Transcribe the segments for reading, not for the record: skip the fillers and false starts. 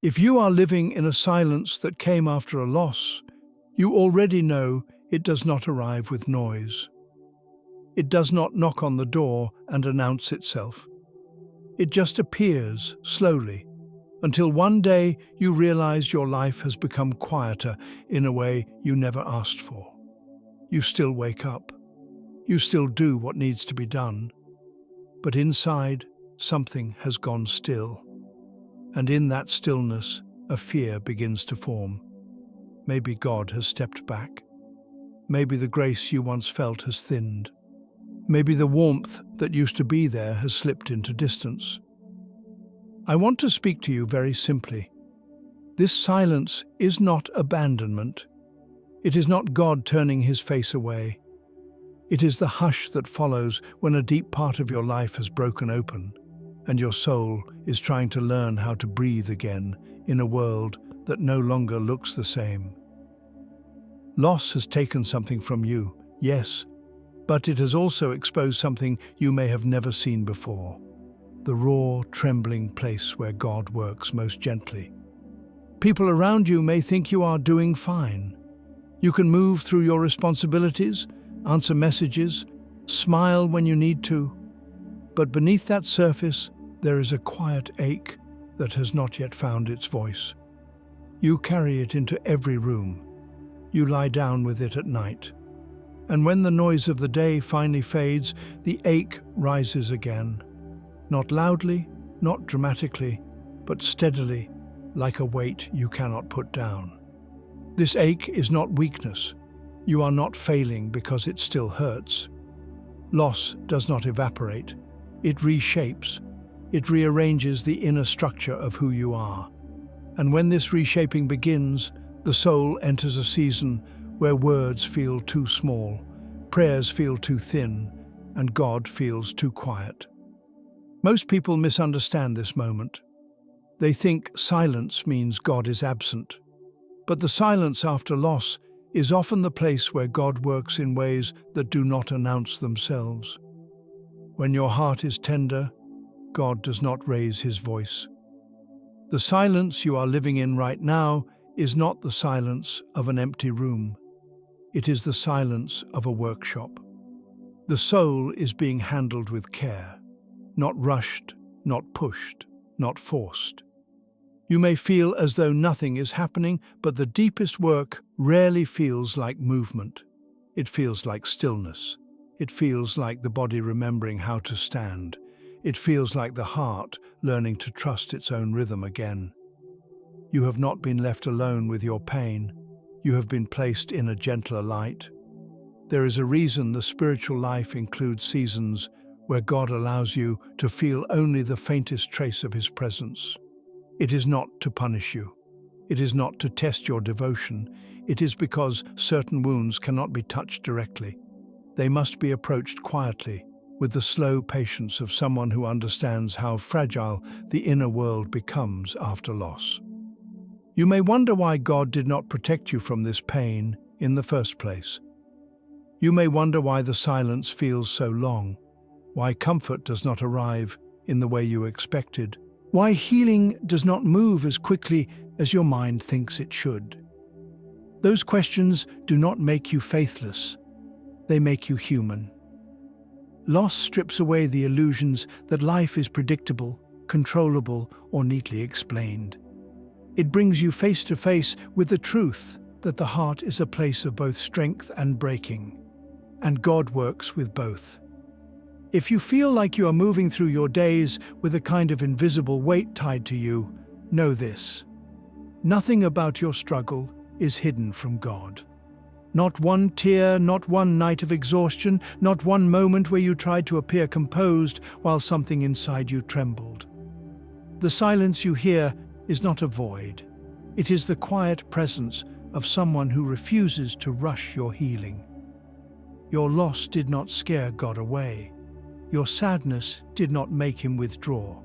If you are living in a silence that came after a loss, you already know it does not arrive with noise. It does not knock on the door and announce itself. It just appears slowly, until one day you realize your life has become quieter in a way you never asked for. You still wake up. You still do what needs to be done. But inside, something has gone still. And in that stillness, a fear begins to form. Maybe God has stepped back. Maybe the grace you once felt has thinned. Maybe the warmth that used to be there has slipped into distance. I want to speak to you very simply. This silence is not abandonment. It is not God turning his face away. It is the hush that follows when a deep part of your life has broken open and your soul is trying to learn how to breathe again in a world that no longer looks the same. Loss has taken something from you, yes, but it has also exposed something you may have never seen before. The raw, trembling place where God works most gently. People around you may think you are doing fine. You can move through your responsibilities, answer messages, smile when you need to. But beneath that surface, there is a quiet ache that has not yet found its voice. You carry it into every room. You lie down with it at night. And when the noise of the day finally fades, the ache rises again. Not loudly, not dramatically, but steadily, like a weight you cannot put down. This ache is not weakness. You are not failing because it still hurts. Loss does not evaporate. It reshapes. It rearranges the inner structure of who you are. And when this reshaping begins, the soul enters a season where words feel too small, prayers feel too thin, and God feels too quiet. Most people misunderstand this moment. They think silence means God is absent. But the silence after loss is often the place where God works in ways that do not announce themselves. When your heart is tender, God does not raise his voice. The silence you are living in right now is not the silence of an empty room. It is the silence of a workshop. The soul is being handled with care, not rushed, not pushed, not forced. You may feel as though nothing is happening, but the deepest work rarely feels like movement. It feels like stillness. It feels like the body remembering how to stand. It feels like the heart learning to trust its own rhythm again. You have not been left alone with your pain. You have been placed in a gentler light. There is a reason the spiritual life includes seasons where God allows you to feel only the faintest trace of his presence. It is not to punish you. It is not to test your devotion. It is because certain wounds cannot be touched directly. They must be approached quietly, with the slow patience of someone who understands how fragile the inner world becomes after loss. You may wonder why God did not protect you from this pain in the first place. You may wonder why the silence feels so long, why comfort does not arrive in the way you expected, why healing does not move as quickly as your mind thinks it should. Those questions do not make you faithless. They make you human. Loss strips away the illusions that life is predictable, controllable, or neatly explained. It brings you face to face with the truth that the heart is a place of both strength and breaking, and God works with both. If you feel like you are moving through your days with a kind of invisible weight tied to you, know this: nothing about your struggle is hidden from God. Not one tear, not one night of exhaustion, not one moment where you tried to appear composed while something inside you trembled. The silence you hear is not a void. It is the quiet presence of someone who refuses to rush your healing. Your loss did not scare God away. Your sadness did not make him withdraw.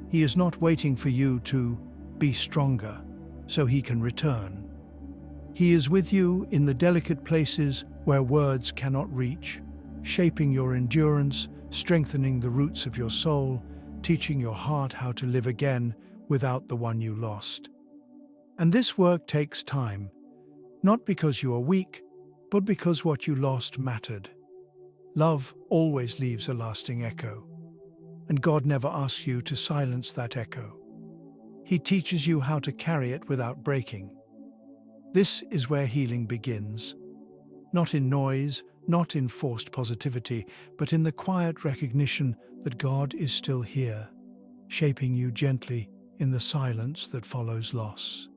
He is not waiting for you to be stronger so he can return. He is with you in the delicate places where words cannot reach, shaping your endurance, strengthening the roots of your soul, teaching your heart how to live again without the one you lost. And this work takes time, not because you are weak, but because what you lost mattered. Love always leaves a lasting echo, and God never asks you to silence that echo. He teaches you how to carry it without breaking. This is where healing begins. Not in noise, not in forced positivity, but in the quiet recognition that God is still here, shaping you gently in the silence that follows loss.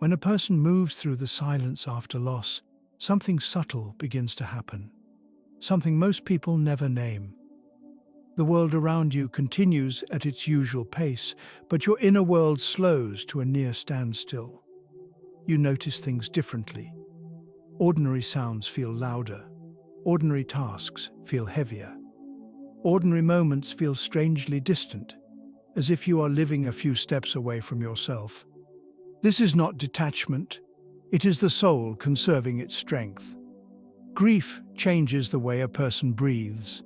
When a person moves through the silence after loss, something subtle begins to happen, something most people never name. The world around you continues at its usual pace, but your inner world slows to a near standstill. You notice things differently. Ordinary sounds feel louder. Ordinary tasks feel heavier. Ordinary moments feel strangely distant, as if you are living a few steps away from yourself. This is not detachment. It is the soul conserving its strength. Grief changes the way a person breathes.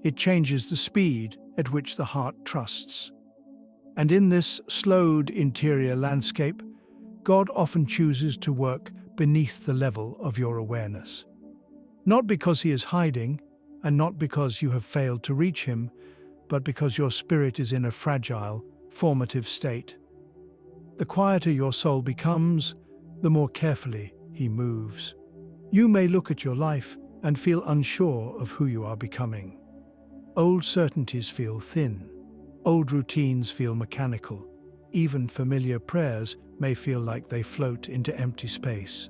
It changes the speed at which the heart trusts. And in this slowed interior landscape, God often chooses to work beneath the level of your awareness. Not because He is hiding, and not because you have failed to reach Him, but because your spirit is in a fragile, formative state. The quieter your soul becomes, the more carefully He moves. You may look at your life and feel unsure of who you are becoming. Old certainties feel thin. Old routines feel mechanical. Even familiar prayers may feel like they float into empty space.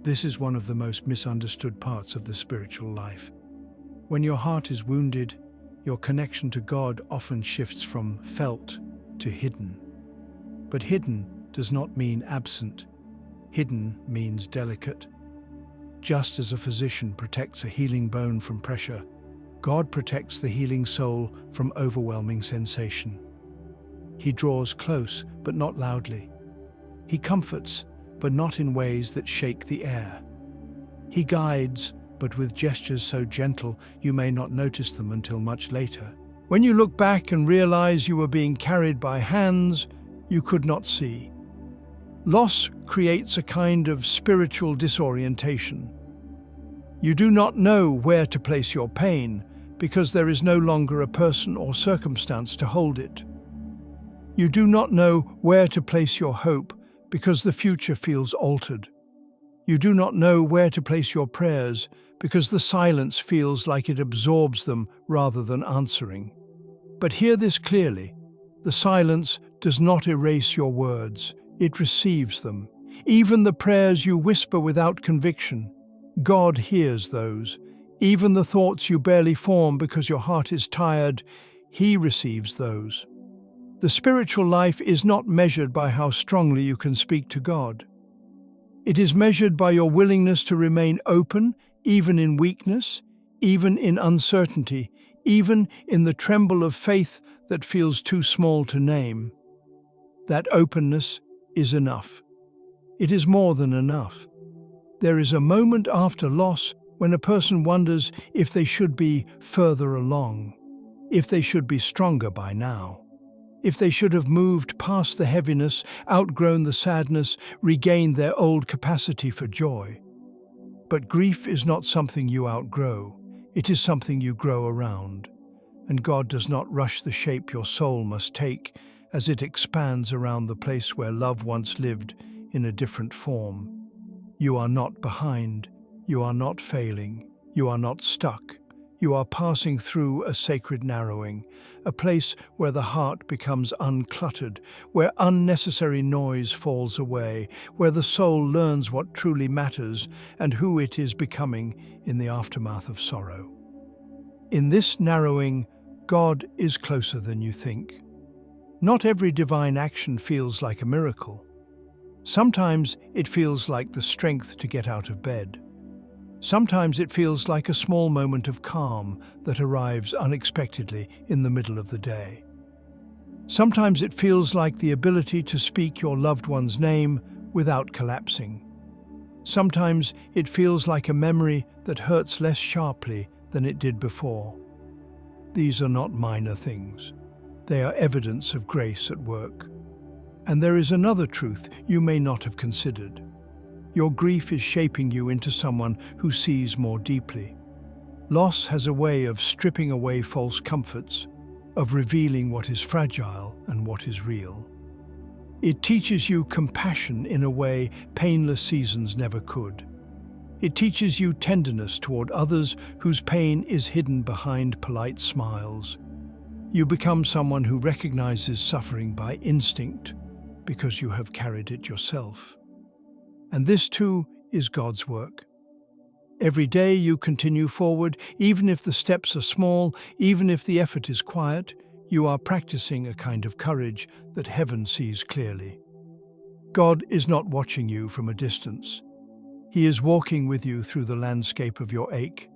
This is one of the most misunderstood parts of the spiritual life. When your heart is wounded, your connection to God often shifts from felt to hidden. But hidden does not mean absent. Hidden means delicate. Just as a physician protects a healing bone from pressure, God protects the healing soul from overwhelming sensation. He draws close, but not loudly. He comforts, but not in ways that shake the air. He guides, but with gestures so gentle you may not notice them until much later. When you look back and realize you were being carried by hands you could not see. Loss creates a kind of spiritual disorientation. You do not know where to place your pain because there is no longer a person or circumstance to hold it. You do not know where to place your hope because the future feels altered. You do not know where to place your prayers because the silence feels like it absorbs them rather than answering. But hear this clearly. The silence does not erase your words, it receives them. Even the prayers you whisper without conviction, God hears those. Even the thoughts you barely form because your heart is tired, He receives those. The spiritual life is not measured by how strongly you can speak to God. It is measured by your willingness to remain open, even in weakness, even in uncertainty, even in the tremble of faith that feels too small to name. That openness is enough. It is more than enough. There is a moment after loss when a person wonders if they should be further along, if they should be stronger by now, if they should have moved past the heaviness, outgrown the sadness, regained their old capacity for joy. But grief is not something you outgrow, it is something you grow around. And God does not rush the shape your soul must take as it expands around the place where love once lived in a different form. You are not behind, you are not failing, you are not stuck. You are passing through a sacred narrowing, a place where the heart becomes uncluttered, where unnecessary noise falls away, where the soul learns what truly matters and who it is becoming in the aftermath of sorrow. In this narrowing, God is closer than you think. Not every divine action feels like a miracle. Sometimes it feels like the strength to get out of bed. Sometimes it feels like a small moment of calm that arrives unexpectedly in the middle of the day. Sometimes it feels like the ability to speak your loved one's name without collapsing. Sometimes it feels like a memory that hurts less sharply than it did before. These are not minor things. They are evidence of grace at work. And there is another truth you may not have considered. Your grief is shaping you into someone who sees more deeply. Loss has a way of stripping away false comforts, of revealing what is fragile and what is real. It teaches you compassion in a way painless seasons never could. It teaches you tenderness toward others whose pain is hidden behind polite smiles. You become someone who recognizes suffering by instinct because you have carried it yourself. And this too is God's work. Every day you continue forward, even if the steps are small, even if the effort is quiet, you are practicing a kind of courage that heaven sees clearly. God is not watching you from a distance. He is walking with you through the landscape of your ache,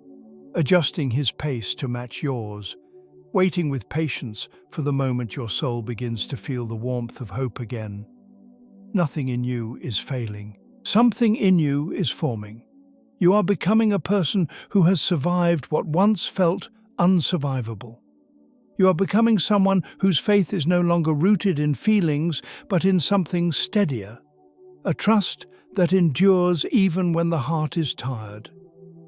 adjusting his pace to match yours, waiting with patience for the moment your soul begins to feel the warmth of hope again. Nothing in you is failing. Something in you is forming. You are becoming a person who has survived what once felt unsurvivable. You are becoming someone whose faith is no longer rooted in feelings, but in something steadier, a trust that endures even when the heart is tired.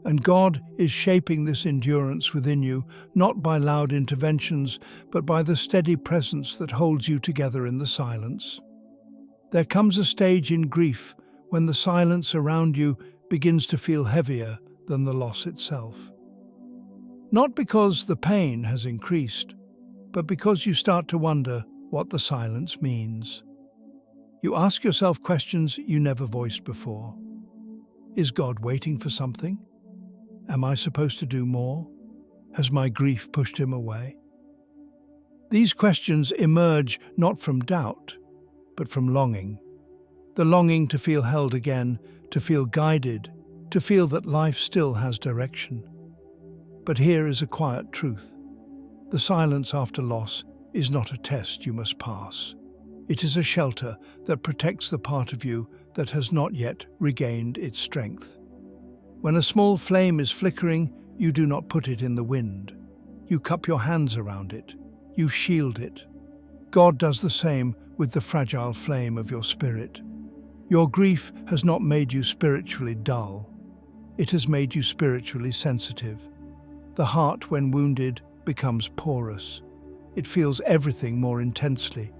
And God is shaping this endurance within you, not by loud interventions, but by the steady presence that holds you together in the silence. There comes a stage in grief when the silence around you begins to feel heavier than the loss itself. Not because the pain has increased, but because you start to wonder what the silence means. You ask yourself questions you never voiced before. Is God waiting for something? Am I supposed to do more? Has my grief pushed him away? These questions emerge not from doubt, but from longing. The longing to feel held again, to feel guided, to feel that life still has direction. But here is a quiet truth. The silence after loss is not a test you must pass. It is a shelter that protects the part of you that has not yet regained its strength. When a small flame is flickering, you do not put it in the wind. You cup your hands around it. You shield it. God does the same with the fragile flame of your spirit. Your grief has not made you spiritually dull. It has made you spiritually sensitive. The heart, when wounded, becomes porous. It feels everything more intensely.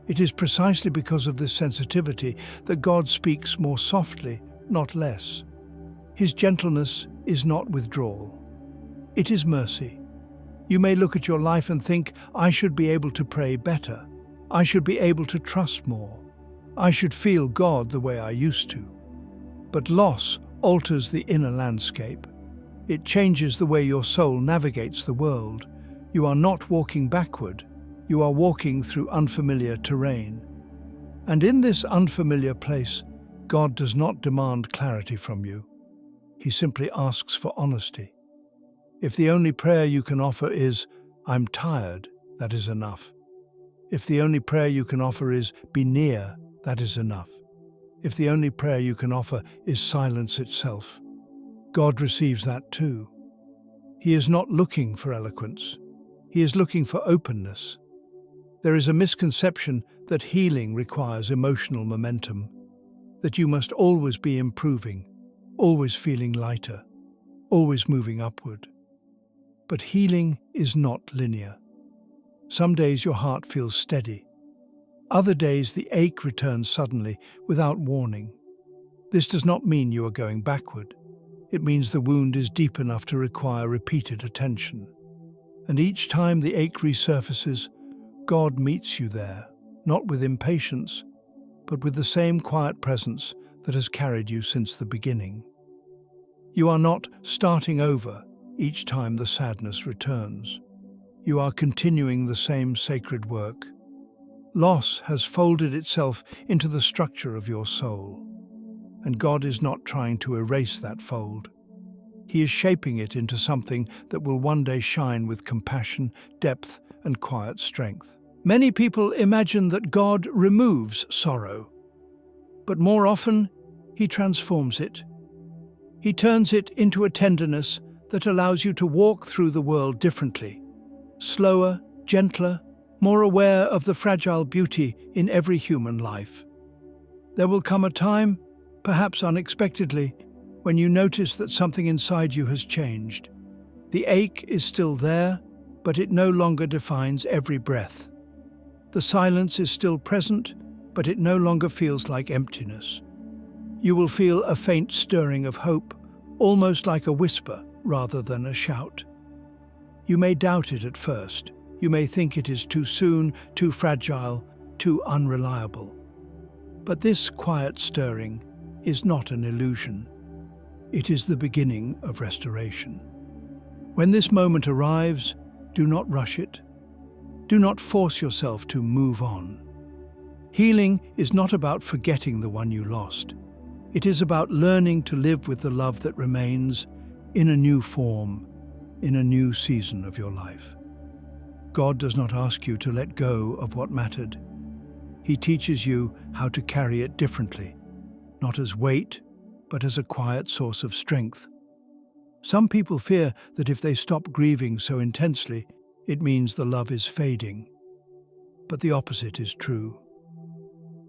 It is precisely because of this sensitivity that God speaks more softly, not less. His gentleness is not withdrawal. It is mercy. You may look at your life and think, I should be able to pray better. I should be able to trust more. I should feel God the way I used to. But loss alters the inner landscape. It changes the way your soul navigates the world. You are not walking backward. You are walking through unfamiliar terrain. And in this unfamiliar place, God does not demand clarity from you. He simply asks for honesty. If the only prayer you can offer is, I'm tired, that is enough. If the only prayer you can offer is, be near, that is enough. If the only prayer you can offer is silence itself, God receives that too. He is not looking for eloquence. He is looking for openness. There is a misconception that healing requires emotional momentum, that you must always be improving, always feeling lighter, always moving upward. But healing is not linear. Some days your heart feels steady. Other days the ache returns suddenly without warning. This does not mean you are going backward. It means the wound is deep enough to require repeated attention. And each time the ache resurfaces, God meets you there, not with impatience, but with the same quiet presence that has carried you since the beginning. You are not starting over each time the sadness returns. You are continuing the same sacred work. Loss has folded itself into the structure of your soul, and God is not trying to erase that fold. He is shaping it into something that will one day shine with compassion, depth, and quiet strength. Many people imagine that God removes sorrow, but more often, He transforms it. He turns it into a tenderness that allows you to walk through the world differently, slower, gentler, more aware of the fragile beauty in every human life. There will come a time, perhaps unexpectedly, when you notice that something inside you has changed. The ache is still there, but it no longer defines every breath. The silence is still present, but it no longer feels like emptiness. You will feel a faint stirring of hope, almost like a whisper rather than a shout. You may doubt it at first. You may think it is too soon, too fragile, too unreliable. But this quiet stirring is not an illusion. It is the beginning of restoration. When this moment arrives, do not rush it. Do not force yourself to move on. Healing is not about forgetting the one you lost. It is about learning to live with the love that remains in a new form, in a new season of your life. God does not ask you to let go of what mattered. He teaches you how to carry it differently, not as weight, but as a quiet source of strength. Some people fear that if they stop grieving so intensely, it means the love is fading. But the opposite is true.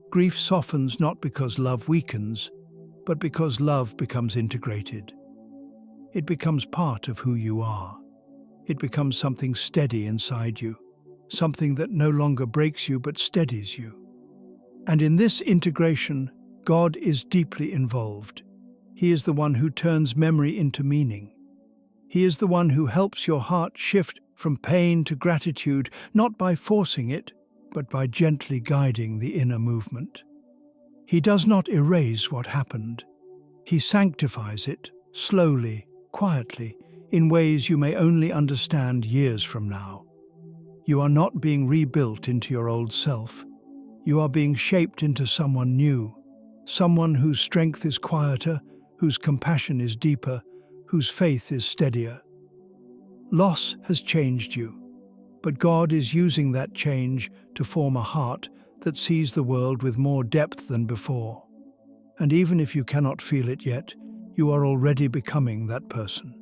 Grief softens not because love weakens, but because love becomes integrated. It becomes part of who you are. It becomes something steady inside you, something that no longer breaks you but steadies you. And in this integration, God is deeply involved. He is the one who turns memory into meaning. He is the one who helps your heart shift from pain to gratitude, not by forcing it, but by gently guiding the inner movement. He does not erase what happened. He sanctifies it, slowly, quietly, in ways you may only understand years from now. You are not being rebuilt into your old self. You are being shaped into someone new, someone whose strength is quieter, whose compassion is deeper, whose faith is steadier. Loss has changed you, but God is using that change to form a heart that sees the world with more depth than before. And even if you cannot feel it yet, you are already becoming that person.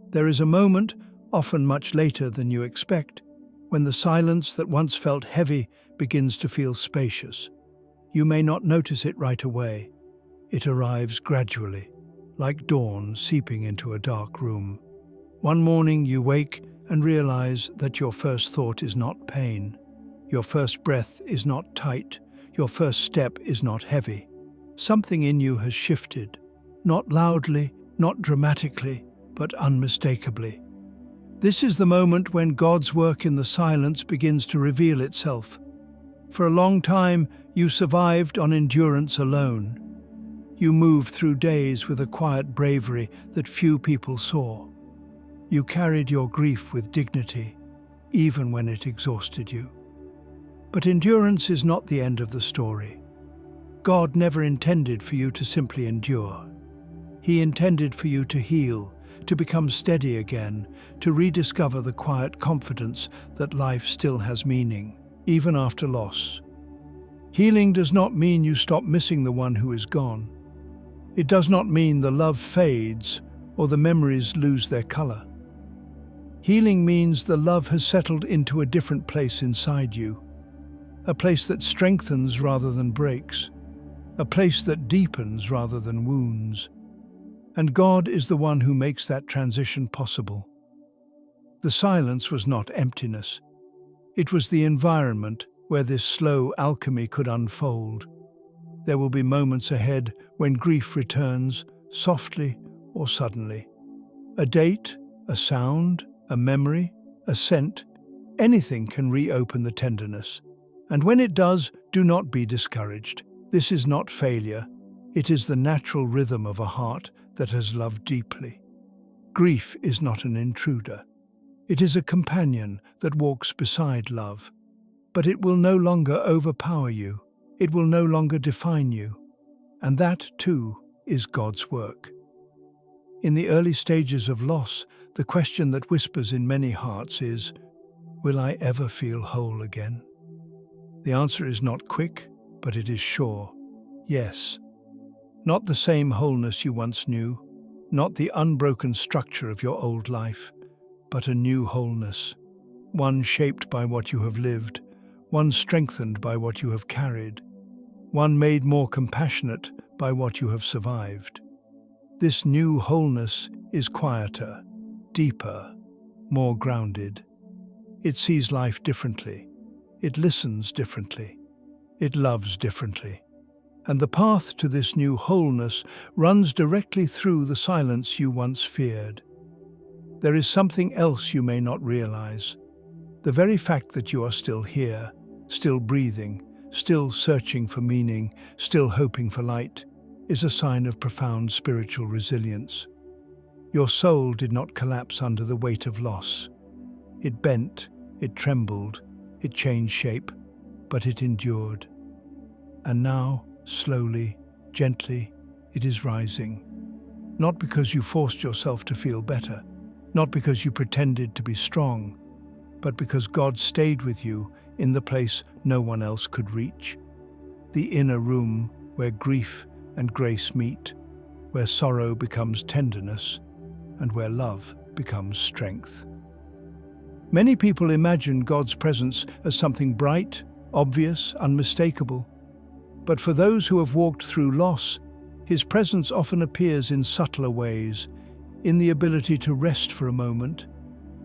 There is a moment, often much later than you expect, when the silence that once felt heavy begins to feel spacious. You may not notice it right away. It arrives gradually, like dawn seeping into a dark room. One morning you wake and realize that your first thought is not pain. Your first breath is not tight. Your first step is not heavy. Something in you has shifted, not loudly, not dramatically, but unmistakably. This is the moment when God's work in the silence begins to reveal itself. For a long time, you survived on endurance alone. You moved through days with a quiet bravery that few people saw. You carried your grief with dignity, even when it exhausted you. But endurance is not the end of the story. God never intended for you to simply endure. He intended for you to heal, to become steady again, to rediscover the quiet confidence that life still has meaning, even after loss. Healing does not mean you stop missing the one who is gone. It does not mean the love fades or the memories lose their color. Healing means the love has settled into a different place inside you, a place that strengthens rather than breaks, a place that deepens rather than wounds. And God is the one who makes that transition possible. The silence was not emptiness. It was the environment where this slow alchemy could unfold. There will be moments ahead when grief returns, softly or suddenly. A date, a sound, a memory, a scent, anything can reopen the tenderness. And when it does, do not be discouraged. This is not failure. It is the natural rhythm of a heart that has loved deeply. Grief is not an intruder. It is a companion that walks beside love. But it will no longer overpower you. It will no longer define you. And that, too, is God's work. In the early stages of loss, the question that whispers in many hearts is, will I ever feel whole again? The answer is not quick, but it is sure. Yes. Not the same wholeness you once knew, not the unbroken structure of your old life, but a new wholeness. one shaped by what you have lived, one strengthened by what you have carried, one made more compassionate by what you have survived. This new wholeness is quieter, deeper, more grounded. It sees life differently. It listens differently. It loves differently. And the path to this new wholeness runs directly through the silence you once feared. There is something else you may not realize. The very fact that you are still here, still breathing, still searching for meaning, still hoping for light, is a sign of profound spiritual resilience. Your soul did not collapse under the weight of loss. It bent, it trembled, it changed shape, but it endured. And now, slowly, gently, it is rising. Not because you forced yourself to feel better, not because you pretended to be strong, but because God stayed with you in the place no one else could reach. The inner room where grief and grace meet, where sorrow becomes tenderness, and where love becomes strength. Many people imagine God's presence as something bright, obvious, unmistakable. But for those who have walked through loss, His presence often appears in subtler ways, in the ability to rest for a moment,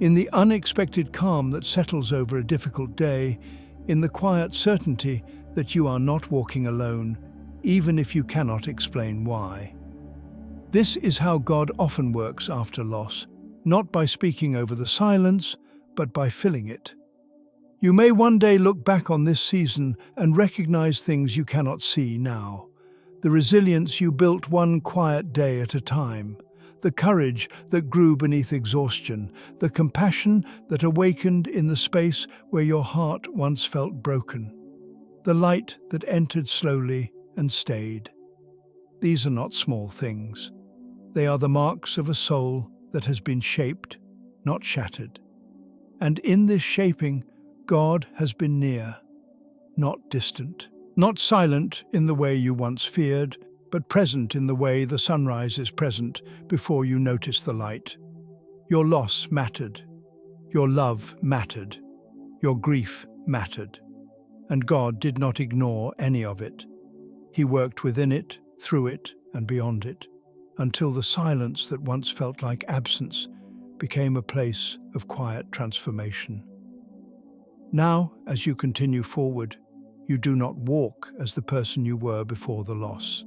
in the unexpected calm that settles over a difficult day, in the quiet certainty that you are not walking alone, even if you cannot explain why. This is how God often works after loss, not by speaking over the silence, but by filling it. You may one day look back on this season and recognize things you cannot see now. The resilience you built one quiet day at a time, the courage that grew beneath exhaustion, the compassion that awakened in the space where your heart once felt broken, the light that entered slowly and stayed. These are not small things. They are the marks of a soul that has been shaped, not shattered. And in this shaping, God has been near, not distant, not silent in the way you once feared, but present in the way the sunrise is present before you notice the light. Your loss mattered. Your love mattered. Your grief mattered. And God did not ignore any of it. He worked within it, through it, and beyond it, until the silence that once felt like absence became a place of quiet transformation. Now, as you continue forward, you do not walk as the person you were before the loss.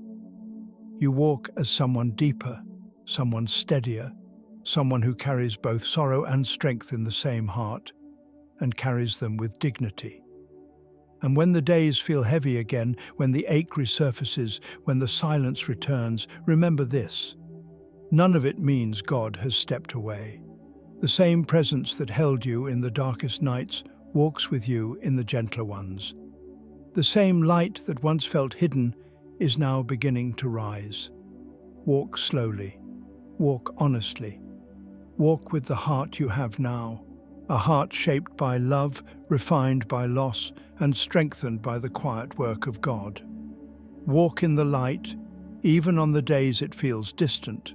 You walk as someone deeper, someone steadier, someone who carries both sorrow and strength in the same heart, and carries them with dignity. And when the days feel heavy again, when the ache resurfaces, when the silence returns, remember this: none of it means God has stepped away. The same presence that held you in the darkest nights walks with you in the gentler ones. The same light that once felt hidden is now beginning to rise. Walk slowly. Walk honestly. Walk with the heart you have now, a heart shaped by love, refined by loss, and strengthened by the quiet work of God. Walk in the light, even on the days it feels distant.